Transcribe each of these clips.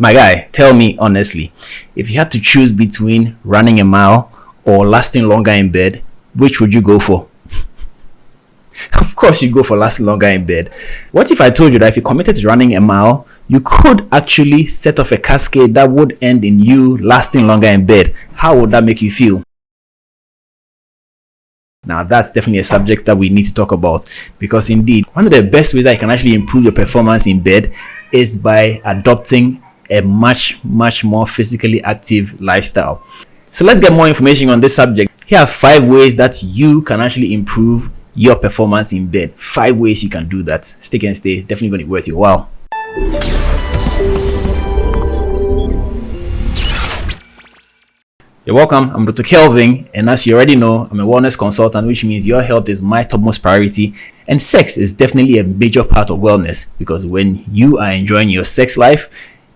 My guy, tell me honestly, if you had to choose between running a mile or lasting longer in bed, which would you go for? Of course you go for lasting longer in bed. What if I told you that if you committed to running a mile, you could actually set off a cascade that would end in you lasting longer in bed? How would that make you feel? Now that's definitely a subject that we need to talk about, because indeed one of the best ways that you can actually improve your performance in bed is by adopting a much more physically active lifestyle. So let's get more information on this subject. Here are 5 ways that you can actually improve your performance in bed. 5 ways you can do that. Stick and stay, definitely going to be worth your while. You're welcome. I'm Dr. Kelvin, and as you already know, I'm a wellness consultant, which means your health is my topmost priority, and sex is definitely a major part of wellness, because when you are enjoying your sex life,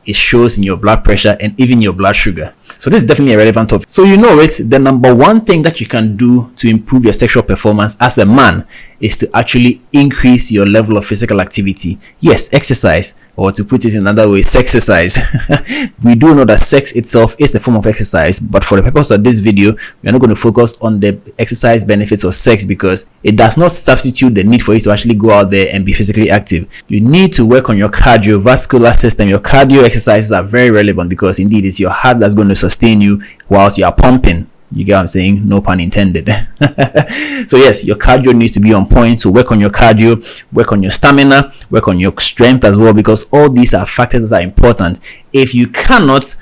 it shows in your blood pressure and even your blood sugar. So this is definitely a relevant topic. So you know it, the number one thing that you can do to improve your sexual performance as a man is to actually increase your level of physical activity. Yes, exercise, or to put it in another way, sexercise. We do know that sex itself is a form of exercise, but for the purpose of this video, we're not going to focus on the exercise benefits of sex, because it does not substitute the need for you to actually go out there and be physically active. You need to work on your cardiovascular system. Your cardio exercises are very relevant, because indeed it's your heart that's going to sustain you whilst you are pumping. You get what I'm saying? No pun intended. So yes, your cardio needs to be on point. So work on your cardio, work on your stamina, work on your strength as well, because all these are factors that are important. If you cannot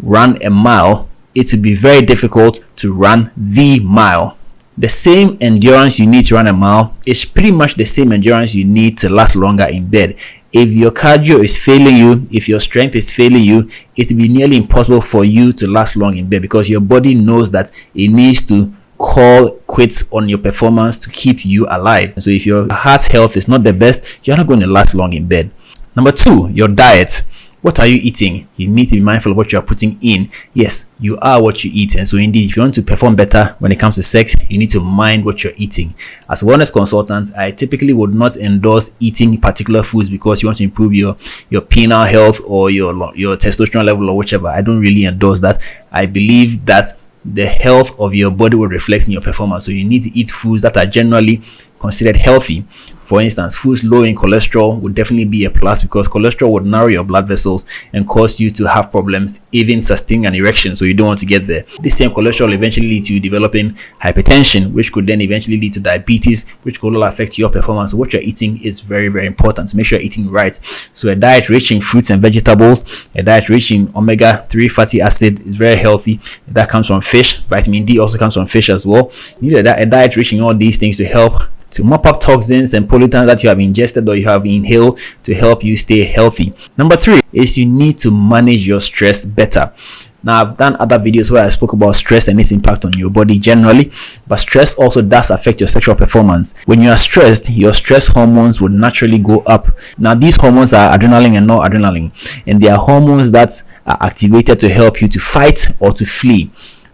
run a mile, it will be very difficult to run the mile. The same endurance you need to run a mile is pretty much the same endurance you need to last longer in bed. If your cardio is failing you, if your strength is failing you, it will be nearly impossible for you to last long in bed, because your body knows that it needs to call quits on your performance to keep you alive. So if your heart health is not the best, you're not going to last long in bed. Number 2, your diet. What are you eating? You need to be mindful of what you are putting in. Yes, you are what you eat. And so indeed, if you want to perform better when it comes to sex, you need to mind what you're eating. As a wellness consultant, I typically would not endorse eating particular foods because you want to improve your penile health or your testosterone level or whichever. I don't really endorse that. I believe that the health of your body will reflect in your performance. So you need to eat foods that are generally considered healthy. For instance, foods low in cholesterol would definitely be a plus, because cholesterol would narrow your blood vessels and cause you to have problems even sustaining an erection, so you don't want to get there. This same cholesterol eventually lead to you developing hypertension, which could then eventually lead to diabetes, which could all affect your performance. So what you're eating is very, very important. So make sure you're eating right. So a diet rich in fruits and vegetables, a diet rich in omega-3 fatty acid is very healthy. That comes from fish. Vitamin D also comes from fish as well. You need a diet rich in all these things to help to mop up toxins and pollutants that you have ingested or you have inhaled to help you stay healthy. Number 3 is you need to manage your stress better. Now, I've done other videos where I spoke about stress and its impact on your body generally, but stress also does affect your sexual performance. When you are stressed, your stress hormones would naturally go up. Now, these hormones are adrenaline and noradrenaline, and they are hormones that are activated to help you to fight or to flee.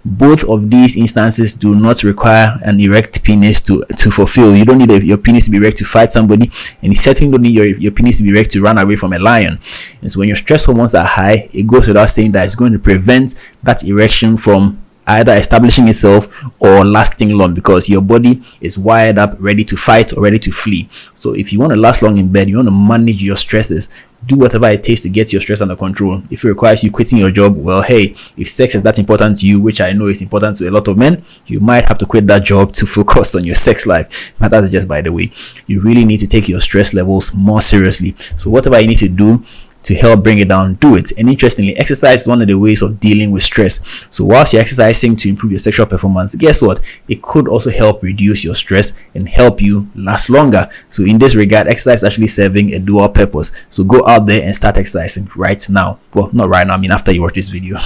Both of these instances do not require an erect penis to fulfill. You don't need your penis to be erect to fight somebody, and you certainly don't need your penis to be erect to run away from a lion. And so when your stress hormones are high, it goes without saying that it's going to prevent that erection from either establishing itself or lasting long, because your body is wired up ready to fight or ready to flee. So if you want to last long in bed, you want to manage your stresses, do whatever it takes to get your stress under control. If it requires you quitting your job, well, hey, if sex is that important to you, which I know is important to a lot of men, you might have to quit that job to focus on your sex life. But that's just by the way. You really need to take your stress levels more seriously. So whatever you need to do to help bring it down, do it. And interestingly, exercise is one of the ways of dealing with stress. So whilst you're exercising to improve your sexual performance, guess what? It could also help reduce your stress and help you last longer. So in this regard, exercise is actually serving a dual purpose. So go out there and start exercising right now. Well, not right now, I mean after you watch this video.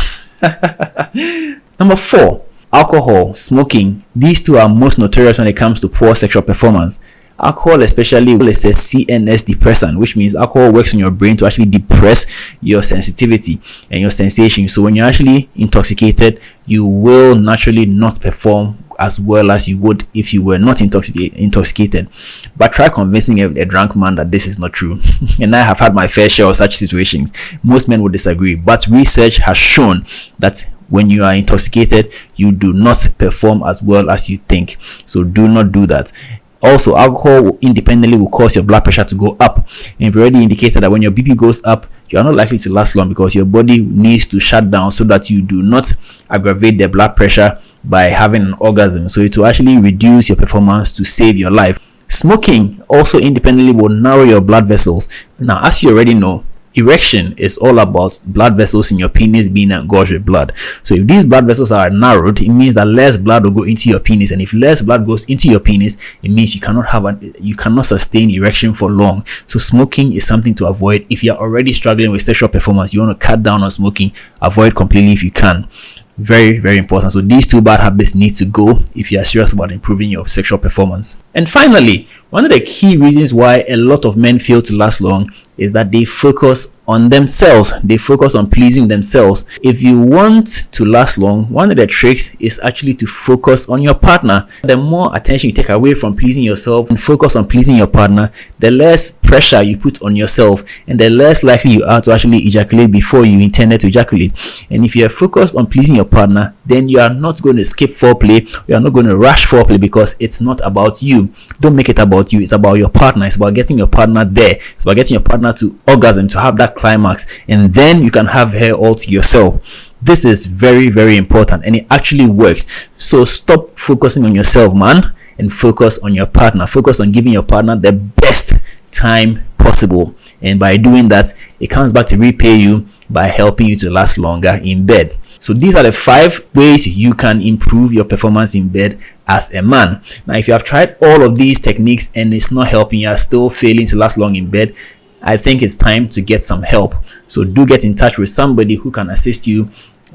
Number 4, alcohol, smoking. These two are most notorious when it comes to poor sexual performance. Alcohol especially is a CNS depressant, which means alcohol works on your brain to actually depress your sensitivity and your sensation. So when you're actually intoxicated, you will naturally not perform as well as you would if you were not intoxicated. But try convincing a drunk man that this is not true. And I have had my fair share of such situations. Most men would disagree, but research has shown that when you are intoxicated, you do not perform as well as you think. So do not do that. Also, alcohol independently will cause your blood pressure to go up, and we've already indicated that when your BP goes up, you are not likely to last long because your body needs to shut down so that you do not aggravate the blood pressure by having an orgasm. So it will actually reduce your performance to save your life. Smoking also independently will narrow your blood vessels. Now, as you already know, erection is all about blood vessels in your penis being engorged with blood. So if these blood vessels are narrowed, it means that less blood will go into your penis, and if less blood goes into your penis, it means you cannot sustain erection for long. So smoking is something to avoid. If you're already struggling with sexual performance, you want to cut down on smoking, avoid completely if you can. Very, very important. So these two bad habits need to go if you are serious about improving your sexual performance. And finally, one of the key reasons why a lot of men fail to last long is that they focus on themselves. They focus on pleasing themselves. If you want to last long, one of the tricks is actually to focus on your partner. The more attention you take away from pleasing yourself and focus on pleasing your partner, the less pressure you put on yourself, and the less likely you are to actually ejaculate before you intended to ejaculate. And if you are focused on pleasing your partner, then you are not going to skip foreplay. You are not going to rush foreplay because it's not about you. Don't make it about you. It's about your partner. It's about getting your partner there. It's about getting your partner to orgasm, to have that climax, and then you can have her all to yourself. This is very, very important, and it actually works. So stop focusing on yourself, man, and focus on your partner. Focus on giving your partner the best time possible, and by doing that, it comes back to repay you by helping you to last longer in bed. So these are the 5 ways you can improve your performance in bed as a man. Now, if you have tried all of these techniques and it's not helping, you are still failing to last long in bed, I think it's time to get some help. So do get in touch with somebody who can assist you,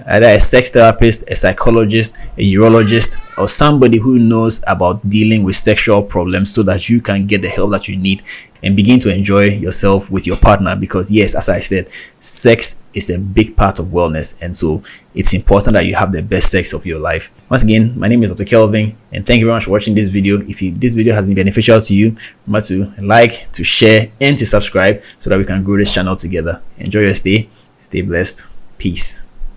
either a sex therapist, a psychologist, a urologist, or somebody who knows about dealing with sexual problems, so that you can get the help that you need and begin to enjoy yourself with your partner. Because yes, as I said, sex is a big part of wellness, and so it's important that you have the best sex of your life. Once again, my name is Dr. Kelvin, and thank you very much for watching this video. If this video has been beneficial to you, remember to like, to share, and to subscribe so that we can grow this channel together. Enjoy your stay. Stay blessed. Peace.